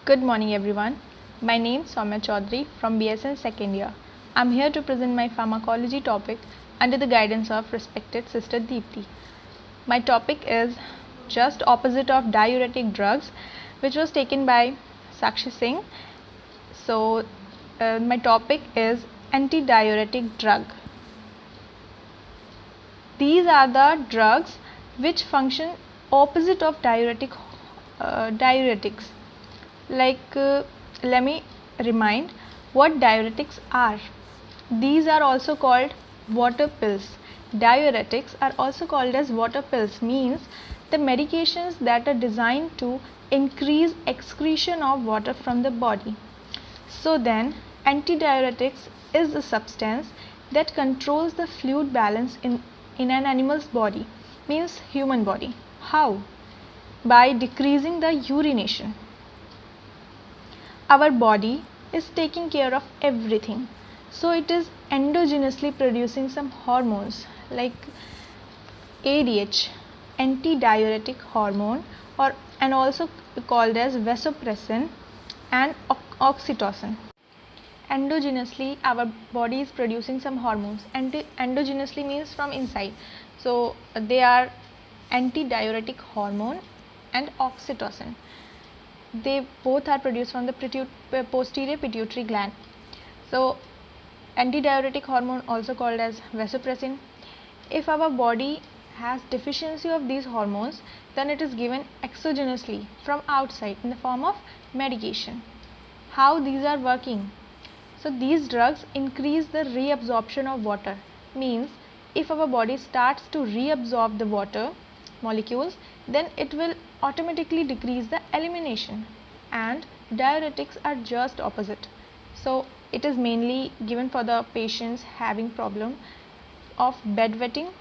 Good morning everyone. My name is Soumya Chaudhary from BSN second year. I am here to present my pharmacology topic under the guidance of respected Sister Deepti. My topic is just opposite of diuretic drugs, which was taken by Sakshi Singh. So my topic is antidiuretic drug. These are the drugs which function opposite of diuretics. Let me remind what diuretics are. These are also called water pills. Diuretics are also called as water pills, means the medications that are designed to increase excretion of water from the body. So then antidiuretics is the substance that controls the fluid balance in an animal's body, means human body. How? By decreasing the urination. Our body is taking care of everything, so it is endogenously producing some hormones like ADH, antidiuretic hormone, and also called as vasopressin and oxytocin. Endogenously our body is producing some hormones. Endogenously means from inside, so they are antidiuretic hormone and oxytocin. They both are produced from the posterior pituitary gland. So antidiuretic hormone, also called as vasopressin, if our body has deficiency of these hormones, then it is given exogenously from outside in the form of medication. How these are working? So these drugs increase the reabsorption of water, means if our body starts to reabsorb the water molecules, then it will automatically decrease the elimination. And diuretics are just opposite. So it is mainly given for the patients having problem of bedwetting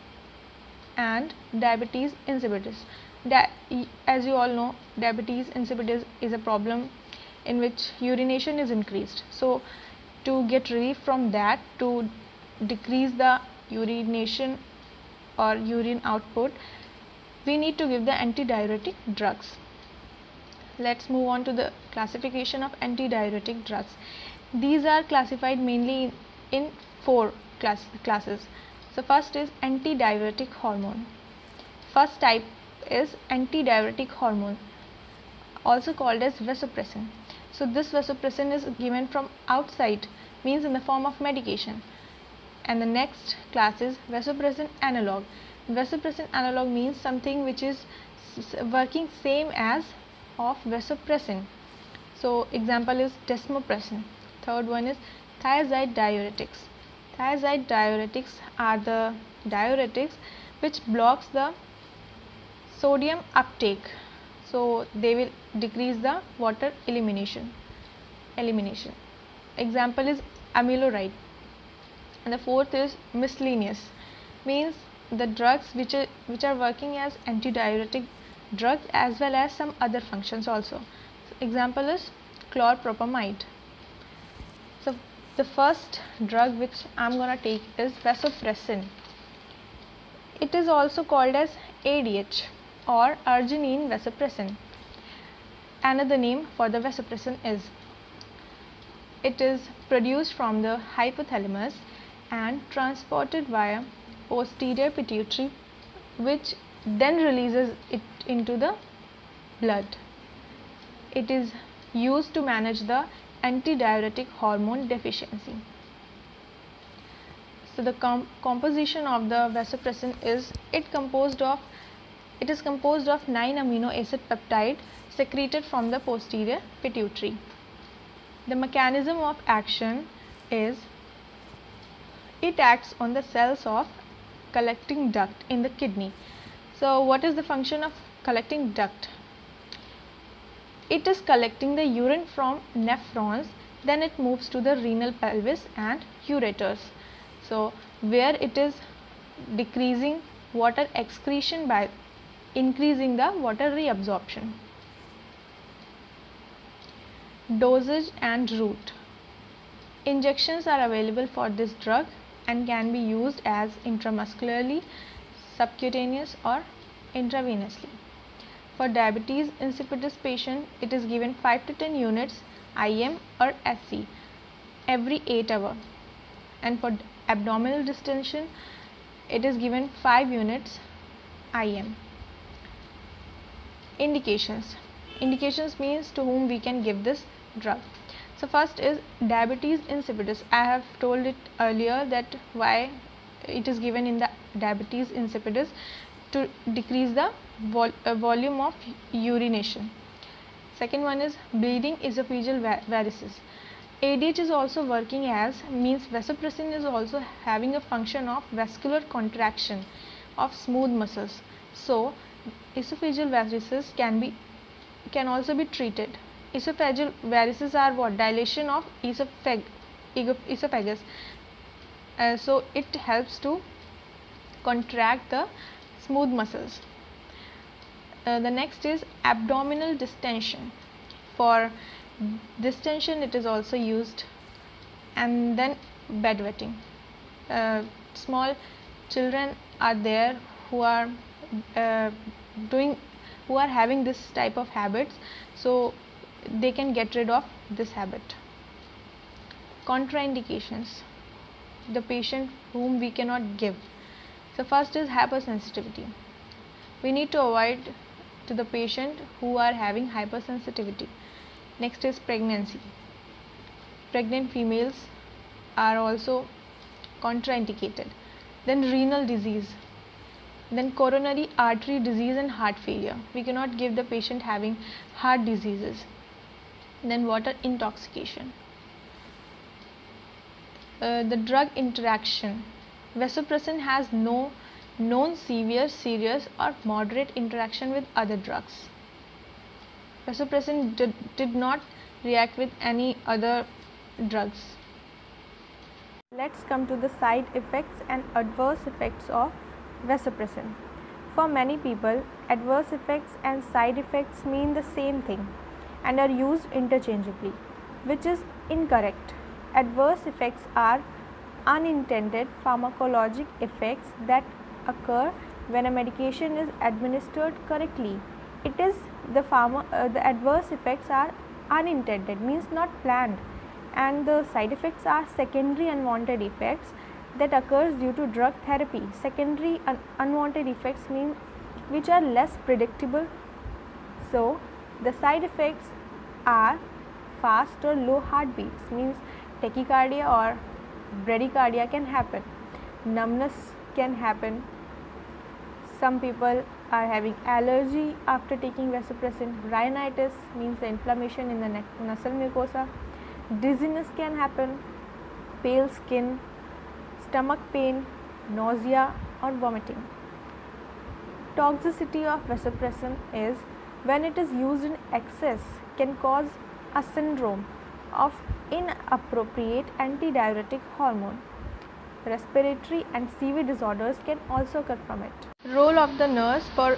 and diabetes insipidus. As you all know, diabetes insipidus is a problem in which urination is increased. So to get relief from that, to decrease the urination or urine output, we need to give the antidiuretic drugs. Let's move on to the classification of antidiuretic drugs. These are classified mainly in four classes. So first is antidiuretic hormone. First type is antidiuretic hormone, also called as vasopressin. So this vasopressin is given from outside, means in the form of medication. And the next class is vasopressin analog. Vasopressin analog means something which is working same as of vasopressin. So example is desmopressin. Third one is thiazide diuretics. Thiazide diuretics are the diuretics which blocks the sodium uptake, so they will decrease the water elimination. Example is amiloride. And the fourth is miscellaneous, means the drugs which are working as antidiuretic drugs as well as some other functions also. So example is chlorpropamide. So the first drug which I am going to take is vasopressin. It is also called as ADH or arginine vasopressin. Another name for the vasopressin is, it is produced from the hypothalamus and transported via posterior pituitary, which then releases it into the blood. It is used to manage the antidiuretic hormone deficiency. So the composition of the vasopressin is composed of 9 amino acid peptide secreted from the posterior pituitary. The mechanism of action is, it acts on the cells of collecting duct in the kidney. So what is the function of collecting duct? It is collecting the urine from nephrons, then it moves to the renal pelvis and ureters. So where it is decreasing water excretion by increasing the water reabsorption. Dosage and route. Injections are available for this drug and can be used as intramuscularly, subcutaneous or intravenously. For diabetes insipidus patient, it is given 5 to 10 units IM or SC every 8 hours. And for abdominal distension, it is given 5 units IM. Indications. Indications means to whom we can give this drug. So first is diabetes insipidus. I have told it earlier that why it is given in the diabetes insipidus, to decrease the volume of urination. Second one is bleeding esophageal varices. ADH is also working as, means vasopressin is also having a function of vascular contraction of smooth muscles. So esophageal varices can also be treated. Esophageal varices are what? Dilation of esophagus. So it helps to contract the smooth muscles. The next is abdominal distension. For distension it is also used. And then bedwetting. Small children are there who are having this type of habits, so they can get rid of this habit. Contraindications. The patient whom we cannot give. So first is hypersensitivity. We need to avoid to the patient who are having hypersensitivity. Next is pregnancy. Pregnant females are also contraindicated. Then renal disease. Then coronary artery disease and heart failure. We cannot give the patient having heart diseases. Then water intoxication. The drug interaction. Vasopressin has no known severe, serious or moderate interaction with other drugs. Vasopressin did not react with any other drugs. Let's come to the side effects and adverse effects of vasopressin. For many people, adverse effects and side effects mean the same thing and are used interchangeably, which is incorrect. Adverse effects are unintended pharmacologic effects that occur when a medication is administered correctly. It is the adverse effects are unintended, means not planned, and the side effects are secondary unwanted effects that occurs due to drug therapy. Secondary unwanted effects mean which are less predictable. So the side effects are fast or low heartbeats, means tachycardia or bradycardia can happen, numbness can happen. Some people are having allergy after taking vasopressin. Rhinitis means the inflammation in the nasal mucosa. Dizziness can happen, pale skin, stomach pain, nausea or vomiting. Toxicity of vasopressin is when it is used in excess can cause a syndrome of inappropriate antidiuretic hormone. Respiratory and CV disorders can also occur from it. Role of the nurse for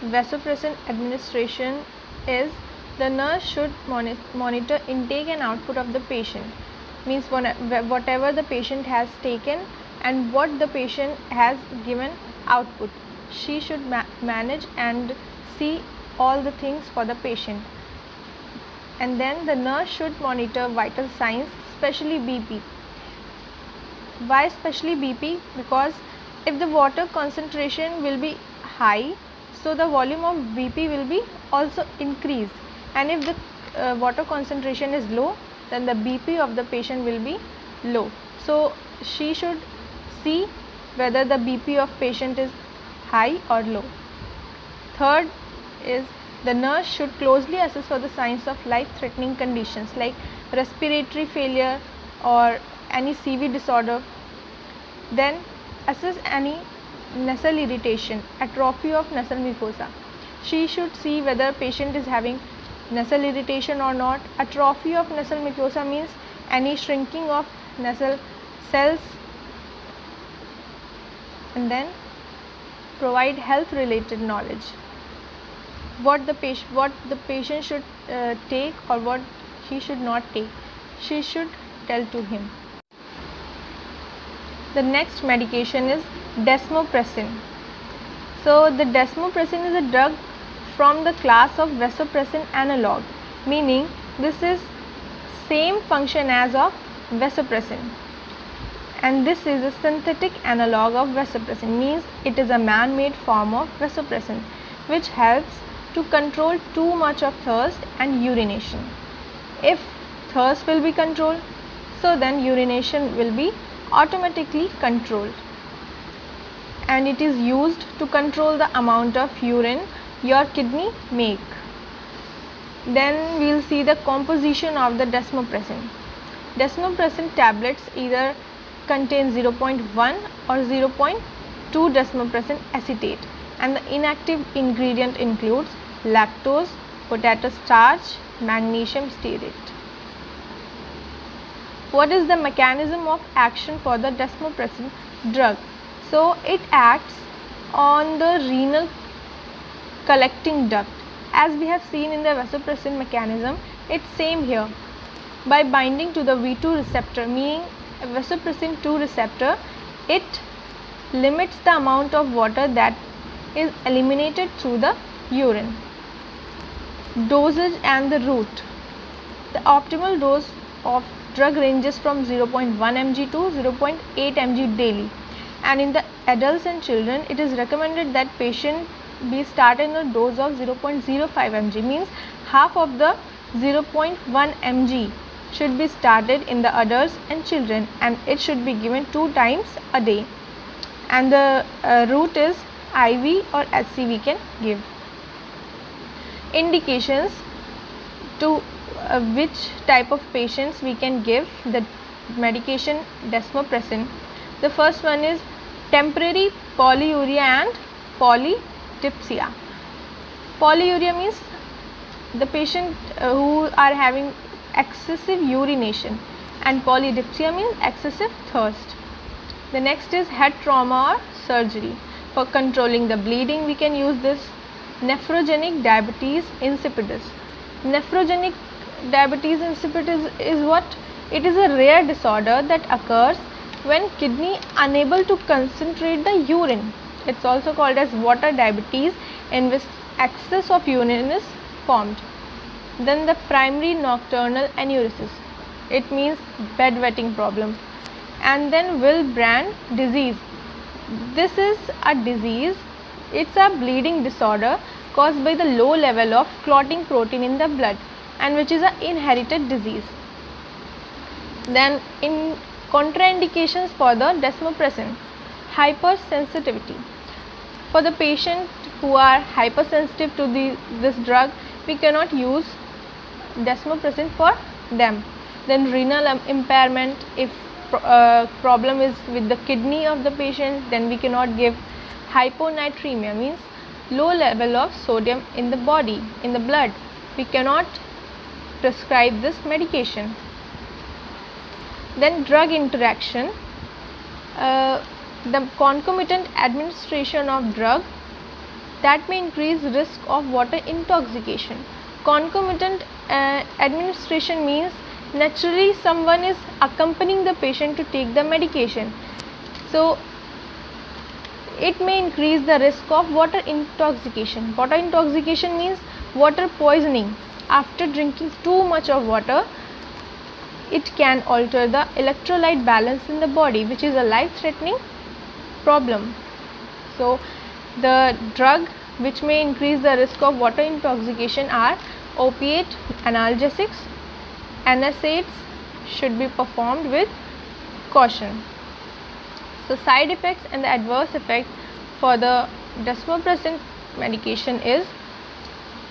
vasopressin administration is the nurse should monitor intake and output of the patient, means whatever the patient has taken and what the patient has given output. She should manage and see all the things for the patient. And then the nurse should monitor vital signs, especially BP. Why especially BP? Because if the water concentration will be high, so the volume of BP will be also increased, and if the water concentration is low, then the BP of the patient will be low. So she should see whether the BP of patient is high or low. Third is the nurse should closely assess for the signs of life-threatening conditions like respiratory failure or any CV disorder. Then assess any nasal irritation, atrophy of nasal mucosa. She should see whether patient is having nasal irritation or not. Atrophy of nasal mucosa means any shrinking of nasal cells. And then provide health related knowledge, what the patient should take or what he should not take. She should tell to him. The next medication is desmopressin. So the desmopressin is a drug from the class of vasopressin analog, meaning this is same function as of vasopressin, and this is a synthetic analog of vasopressin, means it is a man-made form of vasopressin which helps to control too much of thirst and urination. If thirst will be controlled, so then urination will be automatically controlled, and it is used to control the amount of urine your kidney make. Then we will see the composition of the desmopressin. Desmopressin tablets either contain 0.1 or 0.2 desmopressin acetate, and the inactive ingredient includes lactose, potato starch, magnesium stearate. What is the mechanism of action for the desmopressin drug? So it acts on the renal collecting duct. As we have seen in the vasopressin mechanism, it's same here. By binding to the V2 receptor, meaning vasopressin 2 receptor, it limits the amount of water that is eliminated through the urine. Dosage and the route. The optimal dose of drug ranges from 0.1 mg to 0.8 mg daily, and in the adults and children it is recommended that patient be started a dose of 0.05 mg, means half of the 0.1 mg should be started in the adults and children, and it should be given 2 times a day, and the route is IV or SC we can give. Indications to which type of patients we can give the medication desmopressin. The first one is temporary polyuria and polydipsia. Polyuria means the patient who are having excessive urination, and polydipsia means excessive thirst. The next is head trauma or surgery. For controlling the bleeding we can use this. Nephrogenic diabetes insipidus. Nephrogenic diabetes insipidus is what? It is a rare disorder that occurs when kidney unable to concentrate the urine. It's also called as water diabetes, in which excess of urine is formed. Then the primary nocturnal enuresis, it means bedwetting problem. And then Willebrand disease. This is a disease, it's a bleeding disorder caused by the low level of clotting protein in the blood, and which is an inherited disease. Then in contraindications for the desmopressin, hypersensitivity. For the patient who are hypersensitive to this drug, we cannot use desmopressin for them. Then renal impairment, if problem is with the kidney of the patient, then we cannot give. Hyponatremia means low level of sodium in the body, in the blood, we cannot prescribe this medication. Then drug interaction, the concomitant administration of drug that may increase risk of water intoxication. Concomitant administration means naturally someone is accompanying the patient to take the medication, so it may increase the risk of water intoxication. Water intoxication means water poisoning. After drinking too much of water, it can alter the electrolyte balance in the body, which is a life-threatening problem. So the drug which may increase the risk of water intoxication are opiate analgesics. NSAIDs should be performed with caution. So side effects and the adverse effect for the desmopressin medication is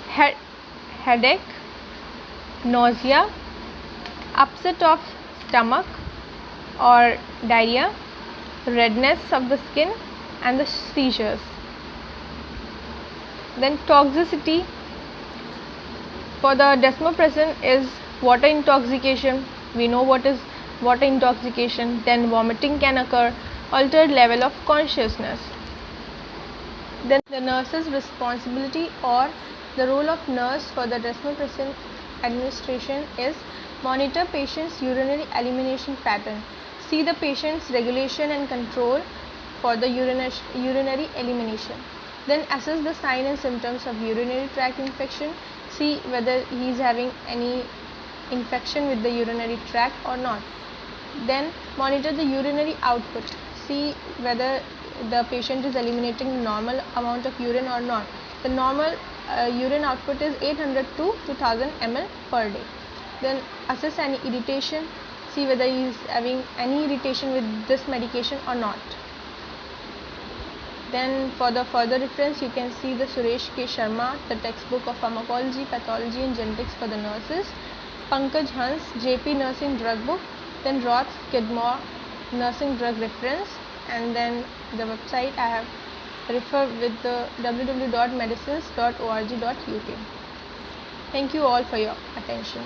headache, nausea, upset of stomach or diarrhea, redness of the skin, and the seizures. Then toxicity for the desmopressin is water intoxication. We know what is water intoxication. Then vomiting can occur, altered level of consciousness. Then the nurse's responsibility or the role of nurse for the desmopressin administration is monitor patient's urinary elimination pattern. See the patient's regulation and control for the urinary elimination. Then assess the sign and symptoms of urinary tract infection. See whether he is having any infection with the urinary tract or not. Then monitor the urinary output. See whether the patient is eliminating normal amount of urine or not. The normal urine output is 800 to 2000 ml per day. Then assess any irritation. See whether he is having any irritation with this medication or not. Then for the further reference, you can see the Suresh K. Sharma, the textbook of pharmacology, pathology and genetics for the nurses, Pankaj Hans, JP Nursing Drug Book, then Roth Skidmore Nursing Drug Reference, and then the website I have referred with the www.medicines.org.uk. Thank you all for your attention.